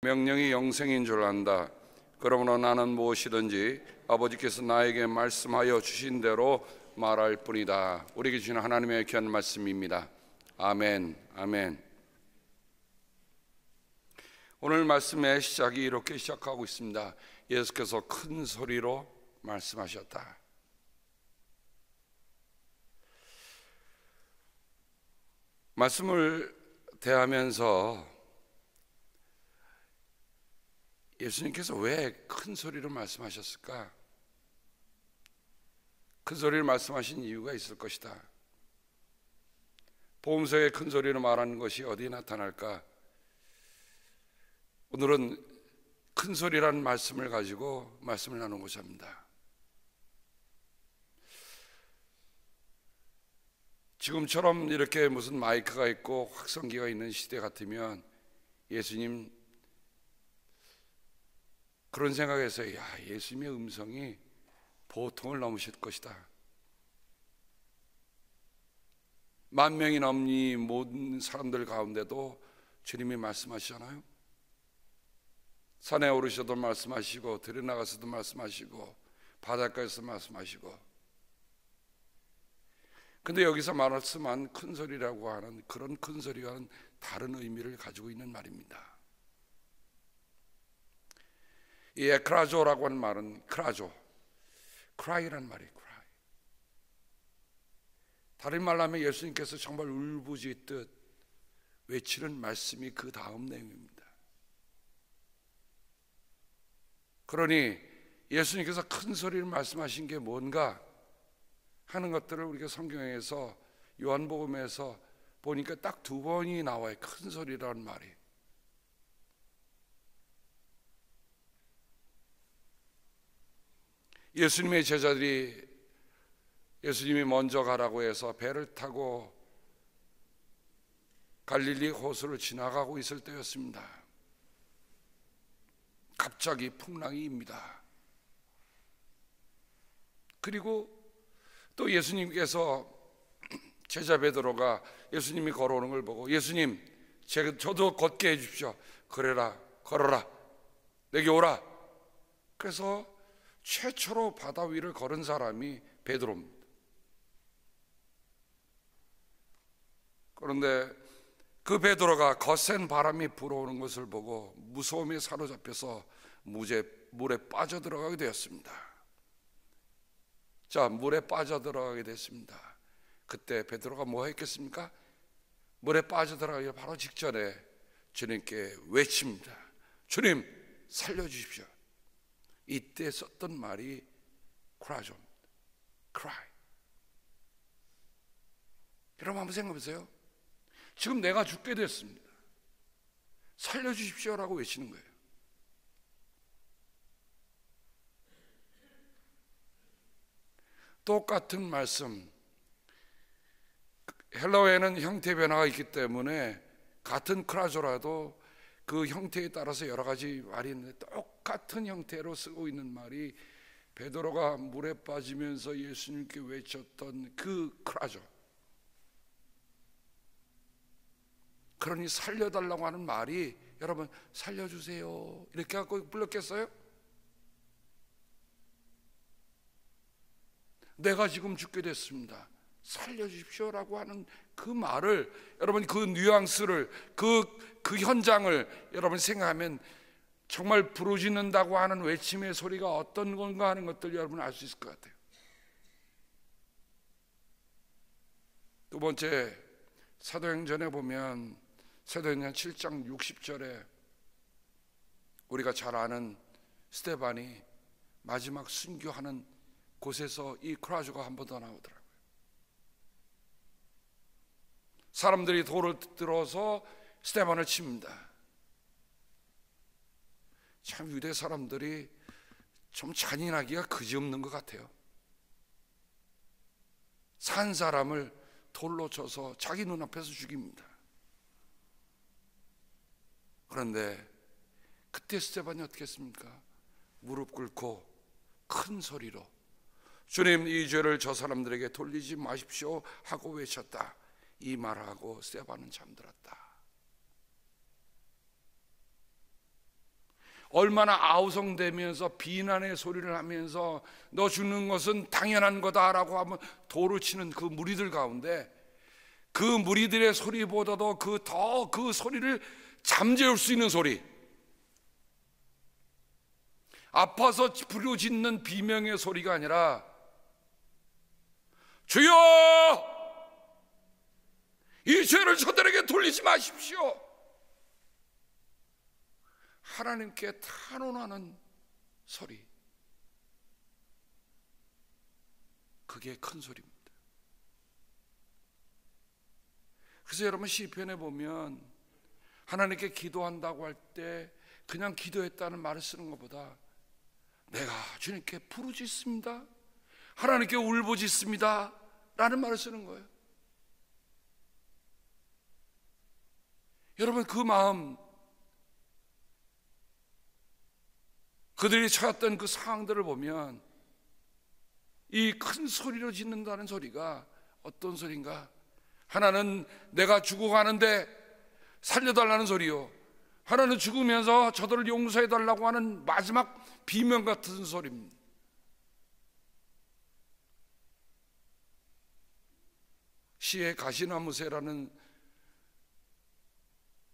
명령이 영생인 줄 안다. 그러므로 나는 무엇이든지 아버지께서 나에게 말씀하여 주신 대로 말할 뿐이다. 우리에게 주신 하나님의 귀한 말씀입니다. 아멘, 아멘. 오늘 말씀의 시작이 이렇게 시작하고 있습니다. 예수께서 큰 소리로 말씀하셨다. 말씀을 대하면서 예수님께서 왜 큰 소리로 말씀하셨을까? 큰 소리를 말씀하신 이유가 있을 것이다. 복음서에 큰 소리로 말하는 것이 어디에 나타날까? 오늘은 큰 소리라는 말씀을 가지고 말씀을 나누고자 합니다. 지금처럼 이렇게 무슨 마이크가 있고 확성기가 있는 시대 같으면 예수님 그런 생각에서 예수님의 음성이 보통을 넘으실 것이다. 만 명이 넘니 모든 사람들 가운데도 주님이 말씀하시잖아요. 산에 오르셔도 말씀하시고 들여나가서도 말씀하시고 바닷가에서 말씀하시고. 근데 여기서 말씀한 큰 소리라고 하는 그런 큰 소리와는 다른 의미를 가지고 있는 말입니다. 이 에크라조라고 하는 말은 크라조, 크라이란 말이에요. 크라이. 다른 말로 하면 예수님께서 정말 울부짖듯 외치는 말씀이 그 다음 내용입니다. 그러니 예수님께서 큰 소리를 말씀하신 게 뭔가 하는 것들을 우리가 성경에서 요한복음에서 보니까 딱 두 번이 나와요. 큰 소리라는 말이. 예수님의 제자들이 예수님이 먼저 가라고 해서 배를 타고 갈릴리 호수를 지나가고 있을 때였습니다. 갑자기 풍랑이 입니다. 그리고 또 예수님께서 제자 베드로가 예수님이 걸어오는 걸 보고 예수님 저도 걷게 해주십시오. 그래라, 걸어라, 내게 오라. 그래서 최초로 바다 위를 걸은 사람이 베드로입니다. 그런데 그 베드로가 거센 바람이 불어오는 것을 보고 무서움에 사로잡혀서 물에 빠져들어가게 되었습니다. 자, 물에 빠져들어가게 됐습니다. 그때 베드로가 뭐 했겠습니까? 물에 빠져들어가기 바로 직전에 주님께 외칩니다. 주님, 살려주십시오. 이때 썼던 말이 크라조입니다. cry. 여러분 한번 생각해 보세요. 지금 내가 죽게 됐습니다. 살려주십시오라고 외치는 거예요. 똑같은 말씀. 헬라어에는 형태 변화가 있기 때문에 같은 크라조라도 그 형태에 따라서 여러 가지 말이 있는데 똑같은 형태로 쓰고 있는 말이 베드로가 물에 빠지면서 예수님께 외쳤던 그 크라조. 그러니 살려달라고 하는 말이 여러분 살려주세요 이렇게 갖고 불렀겠어요? 내가 지금 죽게 됐습니다. 살려주십시오라고 하는 그 말을 여러분 그 뉘앙스를 그 현장을 여러분 생각하면 정말 부르짖는다고 하는 외침의 소리가 어떤 건가 하는 것들 여러분 알 수 있을 것 같아요. 두 번째 사도행전에 보면 사도행전 7장 60절에 우리가 잘 아는 스데반이 마지막 순교하는 곳에서 이 크라조가 한 번 더 나오더라고요. 사람들이 돌을 들어서 스데반을 칩니다. 참 유대 사람들이 좀 잔인하기가 그지없는 것 같아요. 산 사람을 돌로 쳐서 자기 눈앞에서 죽입니다. 그런데 그때 스데반이 어떻게 했습니까? 무릎 꿇고 큰 소리로 주님, 이 죄를 저 사람들에게 돌리지 마십시오 하고 외쳤다. 이 말하고 스데반은 잠들었다. 얼마나 아우성대면서 비난의 소리를 하면서 너 죽는 것은 당연한 거다라고 하면 도로 치는 그 무리들 가운데, 그 무리들의 소리보다도 그 소리를 잠재울 수 있는 소리, 아파서 부르짖는 비명의 소리가 아니라 주여 이 죄를 저들에게 돌리지 마십시오, 하나님께 탄원하는 소리, 그게 큰 소리입니다. 그래서 여러분 시편에 보면 하나님께 기도한다고 할 때 그냥 기도했다는 말을 쓰는 것보다 내가 주님께 부르짖습니다, 하나님께 울부짖습니다 라는 말을 쓰는 거예요. 여러분 그 마음, 그들이 처했던 그 상황들을 보면 이 큰 소리로 짓는다는 소리가 어떤 소리인가? 하나는 내가 죽어가는데 살려달라는 소리요, 하나는 죽으면서 저들을 용서해달라고 하는 마지막 비명 같은 소리입니다. 시에 가시나무새라는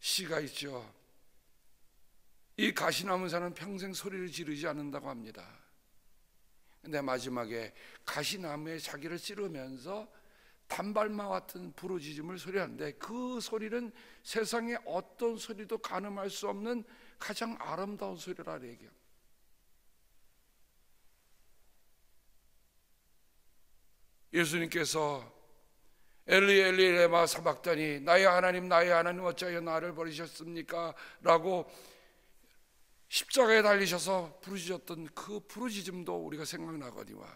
시가 있죠. 이 가시나무새는 평생 소리를 지르지 않는다고 합니다. 근데 마지막에 가시나무에 자기를 찌르면서 단발마 같은 부르짖음을 소리하는데, 그 소리는 세상에 어떤 소리도 가늠할 수 없는 가장 아름다운 소리라 얘기합니다. 예수님께서 엘리 엘리 레마 사박다니, 나의 하나님 어찌하여 나를 버리셨습니까? 라고 십자가에 달리셔서 부르짖었던 그 부르짖음도 우리가 생각나거니와,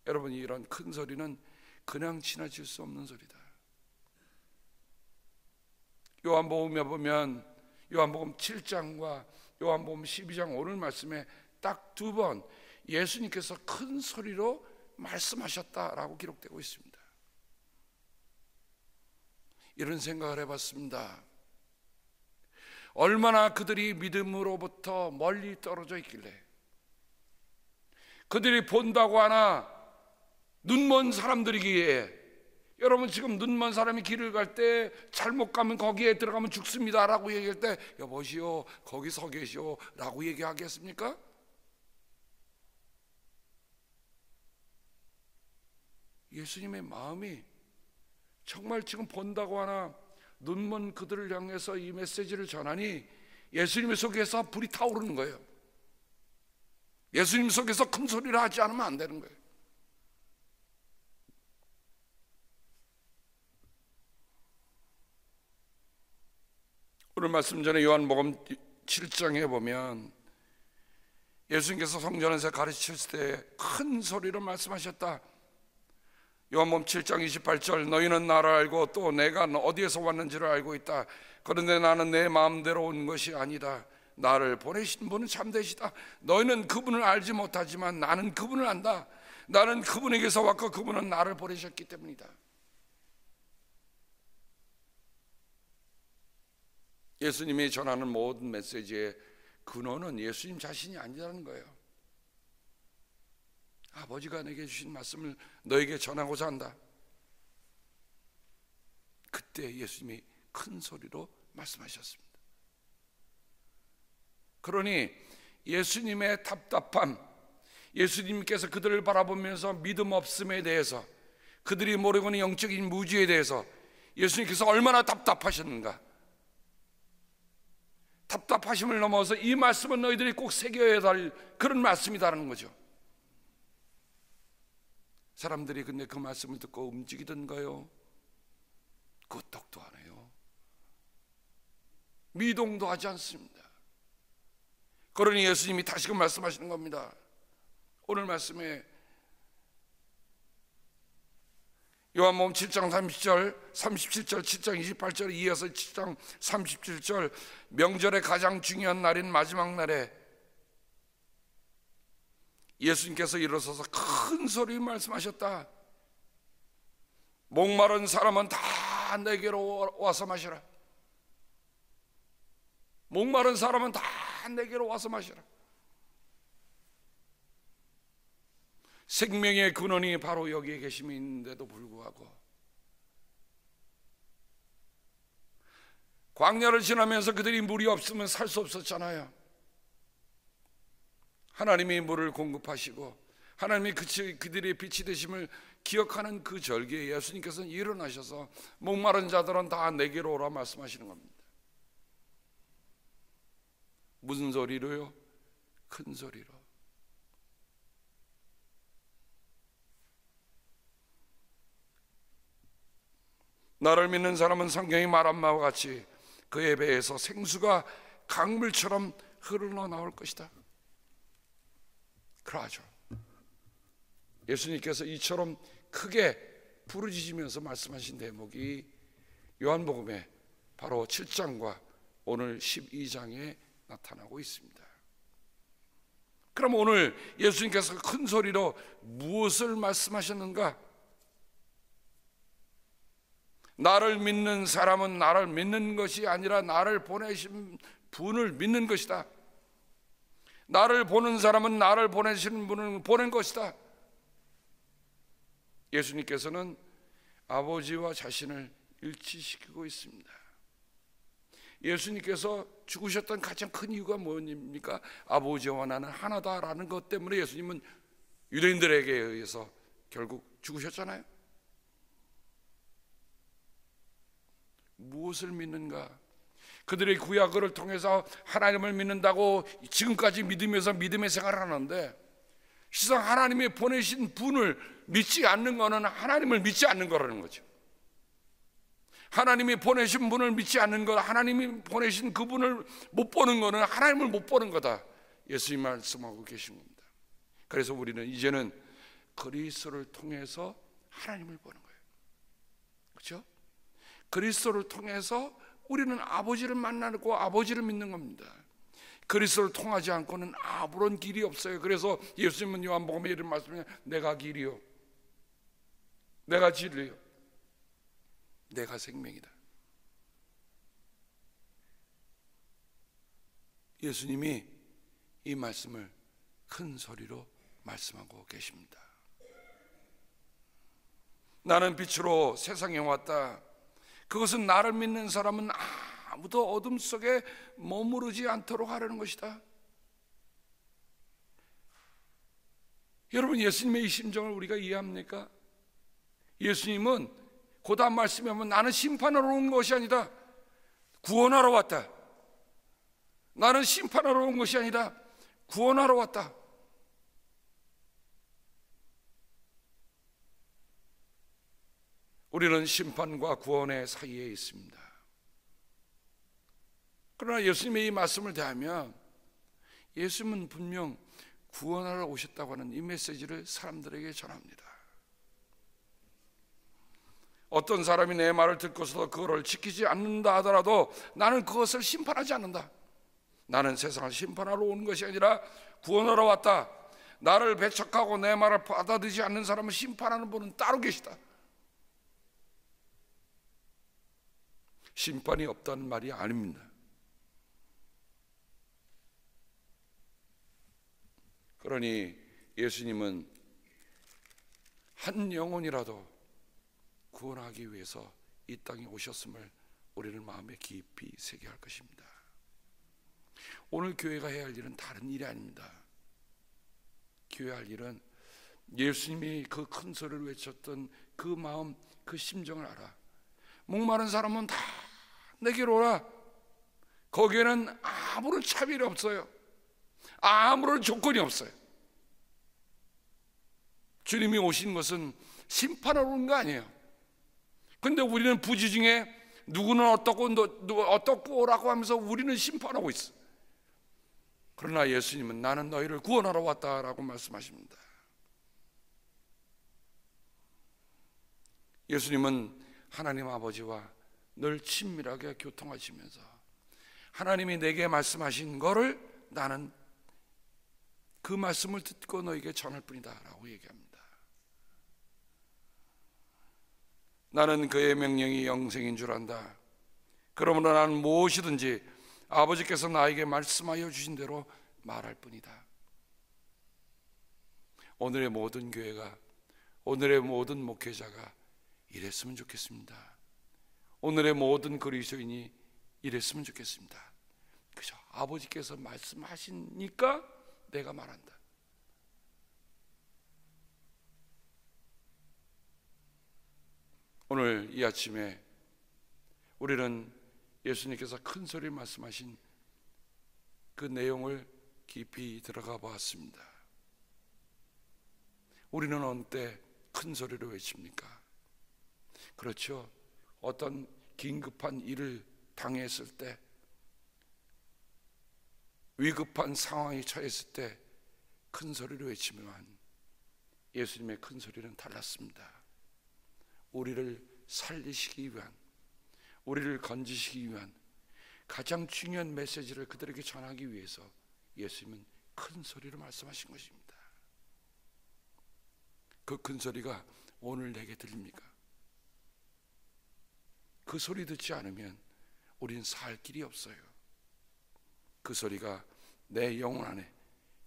여러분 이런 큰 소리는 그냥 지나칠 수 없는 소리다. 요한복음에 보면 요한복음 7장과 요한복음 12장 오늘 말씀에 딱 두 번 예수님께서 큰 소리로 말씀하셨다라고 기록되고 있습니다. 이런 생각을 해봤습니다. 얼마나 그들이 믿음으로부터 멀리 떨어져 있길래, 그들이 본다고 하나 눈먼 사람들이기에, 여러분 지금 눈먼 사람이 길을 갈 때 잘못 가면 거기에 들어가면 죽습니다 라고 얘기할 때 여보시오 거기 서 계시오 라고 얘기하겠습니까? 예수님의 마음이 정말 지금 본다고 하나 눈먼 그들을 향해서 이 메시지를 전하니 예수님 속에서 불이 타오르는 거예요. 예수님 속에서 큰 소리를 하지 않으면 안 되는 거예요. 오늘 말씀 전에 요한복음 7장에 보면 예수님께서 성전에서 가르칠 때 큰 소리로 말씀하셨다. 요한복음 7장 28절, 너희는 나를 알고 또 내가 어디에서 왔는지를 알고 있다. 그런데 나는 내 마음대로 온 것이 아니다. 나를 보내신 분은 참되시다. 너희는 그분을 알지 못하지만 나는 그분을 안다. 나는 그분에게서 왔고 그분은 나를 보내셨기 때문이다. 예수님이 전하는 모든 메시지의 근원은 예수님 자신이 아니라는 거예요. 아버지가 내게 주신 말씀을 너에게 전하고자 한다. 그때 예수님이 큰 소리로 말씀하셨습니다. 그러니 예수님의 답답함, 예수님께서 그들을 바라보면서 믿음 없음에 대해서, 그들이 모르고 있는 영적인 무지에 대해서 예수님께서 얼마나 답답하셨는가. 답답하심을 넘어서 이 말씀은 너희들이 꼭 새겨야 할 그런 말씀이다라는 거죠. 사람들이 근데 그 말씀을 듣고 움직이던가요? 끄떡도 안 해요. 미동도 하지 않습니다. 그러니 예수님이 다시금 말씀하시는 겁니다. 오늘 말씀에 요한복음 7장 30절, 37절, 7장 28절 이어서 7장 37절, 명절의 가장 중요한 날인 마지막 날에 예수님께서 일어서서 큰 소리 말씀하셨다. 목마른 사람은 다 내게로 와서 마시라. 목마른 사람은 다 내게로 와서 마시라. 생명의 근원이 바로 여기에 계심이 있는데도 불구하고 광야를 지나면서 그들이 물이 없으면 살 수 없었잖아요. 하나님이 물을 공급하시고 하나님이 그들의 빛이 되심을 기억하는 그 절기에 예수님께서는 일어나셔서 목마른 자들은 다 내게로 오라 말씀하시는 겁니다. 무슨 소리로요? 큰 소리로. 나를 믿는 사람은 성경이 말한 바와 같이 그의 배에서 생수가 강물처럼 흘러나올 것이다. 그러하죠. 예수님께서 이처럼 크게 부르짖으면서 말씀하신 대목이 요한복음의 바로 7장과 오늘 12장에 나타나고 있습니다. 그럼 오늘 예수님께서 큰 소리로 무엇을 말씀하셨는가? 나를 믿는 사람은 나를 믿는 것이 아니라 나를 보내신 분을 믿는 것이다. 나를 보는 사람은 나를 보내시는 분을 보낸 것이다. 예수님께서는 아버지와 자신을 일치시키고 있습니다. 예수님께서 죽으셨던 가장 큰 이유가 뭐입니까? 아버지와 나는 하나다라는 것 때문에 예수님은 유대인들에게 의해서 결국 죽으셨잖아요. 무엇을 믿는가? 그들의 구약을 통해서 하나님을 믿는다고 지금까지 믿으면서 믿음의 생활을 하는데 실상 하나님이 보내신 분을 믿지 않는 것은 하나님을 믿지 않는 거라는 거죠. 하나님이 보내신 분을 믿지 않는 것, 하나님이 보내신 그분을 못 보는 것은 하나님을 못 보는 거다. 예수님 말씀하고 계신 겁니다. 그래서 우리는 이제는 그리스도를 통해서 하나님을 보는 거예요. 그렇죠? 그리스도를 통해서 우리는 아버지를 만나고 아버지를 믿는 겁니다. 그리스도를 통하지 않고는 아무런 길이 없어요. 그래서 예수님은 요한복음에 이런 말씀이에요. 내가 길이요, 내가 진리요, 내가 생명이다. 예수님이 이 말씀을 큰 소리로 말씀하고 계십니다. 나는 빛으로 세상에 왔다. 그것은 나를 믿는 사람은 아무도 어둠 속에 머무르지 않도록 하려는 것이다. 여러분, 예수님의 이 심정을 우리가 이해합니까? 예수님은 그 다음 말씀에 보면 나는 심판하러 온 것이 아니다, 구원하러 왔다. 나는 심판하러 온 것이 아니다, 구원하러 왔다. 우리는 심판과 구원의 사이에 있습니다. 그러나 예수님의 이 말씀을 대하면 예수님은 분명 구원하러 오셨다고 하는 이 메시지를 사람들에게 전합니다. 어떤 사람이 내 말을 듣고서도 그거를 지키지 않는다 하더라도 나는 그것을 심판하지 않는다. 나는 세상을 심판하러 온 것이 아니라 구원하러 왔다. 나를 배척하고 내 말을 받아들이지 않는 사람을 심판하는 분은 따로 계시다. 심판이 없다는 말이 아닙니다. 그러니 예수님은 한 영혼이라도 구원하기 위해서 이 땅에 오셨음을 우리는 마음에 깊이 새겨야 할 것입니다. 오늘 교회가 해야 할 일은 다른 일이 아닙니다. 교회가 할 일은 예수님이 그 큰 소리를 외쳤던 그 마음, 그 심정을 알아. 목마른 사람은 다 내게로 오라. 거기에는 아무런 차별이 없어요. 아무런 조건이 없어요. 주님이 오신 것은 심판하러 온 거 아니에요. 근데 우리는 부지중에 누구는 어떻고 누구 어떻고 오라고 하면서 우리는 심판하고 있어. 그러나 예수님은 나는 너희를 구원하러 왔다라고 말씀하십니다. 예수님은 하나님 아버지와 늘 친밀하게 교통하시면서 하나님이 내게 말씀하신 거를 나는 그 말씀을 듣고 너에게 전할 뿐이다 라고 얘기합니다. 나는 그의 명령이 영생인 줄 안다. 그러므로 나는 무엇이든지 아버지께서 나에게 말씀하여 주신 대로 말할 뿐이다. 오늘의 모든 교회가, 오늘의 모든 목회자가 이랬으면 좋겠습니다. 오늘의 모든 그리스도인이 이랬으면 좋겠습니다. 그죠? 아버지께서 말씀하시니까 내가 말한다. 오늘 이 아침에 우리는 예수님께서 큰 소리로 말씀하신 그 내용을 깊이 들어가 보았습니다. 우리는 어느 때 큰 소리로 외칩니까? 그렇죠. 어떤 긴급한 일을 당했을 때, 위급한 상황에 처했을 때 큰 소리로 외치지만 예수님의 큰 소리는 달랐습니다. 우리를 살리시기 위한, 우리를 건지시기 위한 가장 중요한 메시지를 그들에게 전하기 위해서 예수님은 큰 소리로 말씀하신 것입니다. 그 큰 소리가 오늘 내게 들립니까? 그 소리 듣지 않으면 우리는 살 길이 없어요. 그 소리가 내 영혼 안에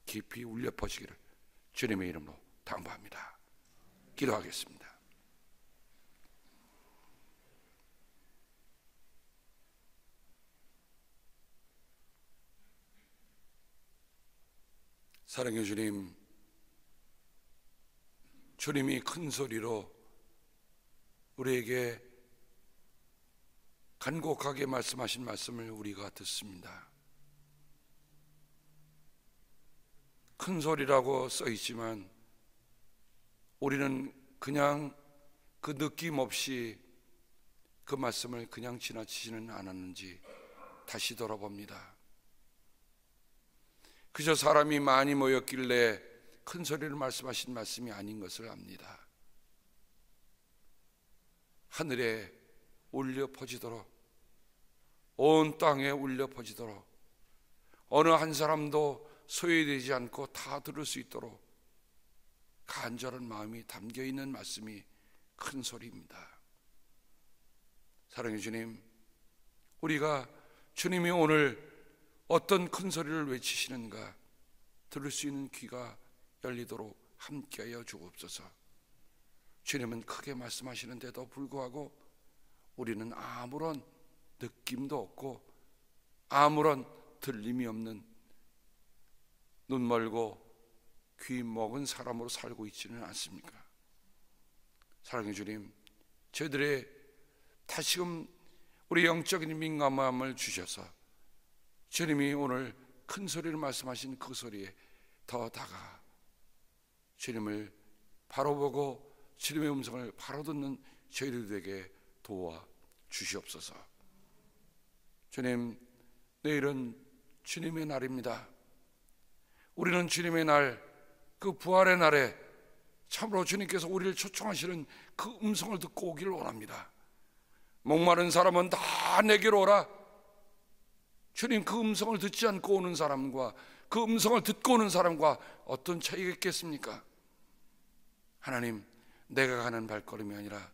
깊이 울려 퍼지기를 주님의 이름으로 당부합니다. 기도하겠습니다. 사랑해 주님, 주님이 큰 소리로 우리에게 간곡하게 말씀하신 말씀을 우리가 듣습니다. 큰 소리라고 써 있지만 우리는 그냥 그 느낌 없이 그 말씀을 그냥 지나치지는 않았는지 다시 돌아봅니다. 그저 사람이 많이 모였길래 큰 소리를 말씀하신 말씀이 아닌 것을 압니다. 하늘에 울려 퍼지도록, 온 땅에 울려 퍼지도록, 어느 한 사람도 소외되지 않고 다 들을 수 있도록 간절한 마음이 담겨있는 말씀이 큰 소리입니다. 사랑해 주님, 우리가 주님이 오늘 어떤 큰 소리를 외치시는가 들을 수 있는 귀가 열리도록 함께하여 주옵소서. 주님은 크게 말씀하시는데도 불구하고 우리는 아무런 느낌도 없고 아무런 들림이 없는 눈 멀고 귀 먹은 사람으로 살고 있지는 않습니까? 사랑해 주님, 저희들의 다시금 우리 영적인 민감함을 주셔서 주님이 오늘 큰 소리를 말씀하신 그 소리에 더 다가가 주님을 바로 보고 주님의 음성을 바로 듣는 저희들에게 도와 주시옵소서. 주님, 내일은 주님의 날입니다. 우리는 주님의 날, 그 부활의 날에 참으로 주님께서 우리를 초청하시는 그 음성을 듣고 오기를 원합니다. 목마른 사람은 다 내게로 오라. 주님, 그 음성을 듣지 않고 오는 사람과 그 음성을 듣고 오는 사람과 어떤 차이가 있겠습니까? 하나님, 내가 가는 발걸음이 아니라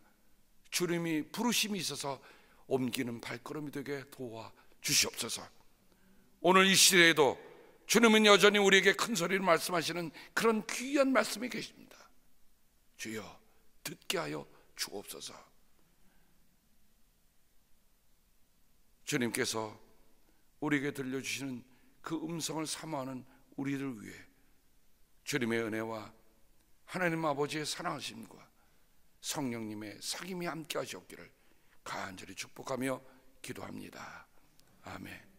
주님이 부르심이 있어서 옮기는 발걸음이 되게 도와 주시옵소서. 오늘 이 시대에도 주님은 여전히 우리에게 큰 소리를 말씀하시는 그런 귀한 말씀이 계십니다. 주여, 듣게 하여 주옵소서. 주님께서 우리에게 들려주시는 그 음성을 사모하는 우리를 위해 주님의 은혜와 하나님 아버지의 사랑하심과 성령님의 사귐이 함께 하시옵기를 간절히 축복하며 기도합니다. 아멘.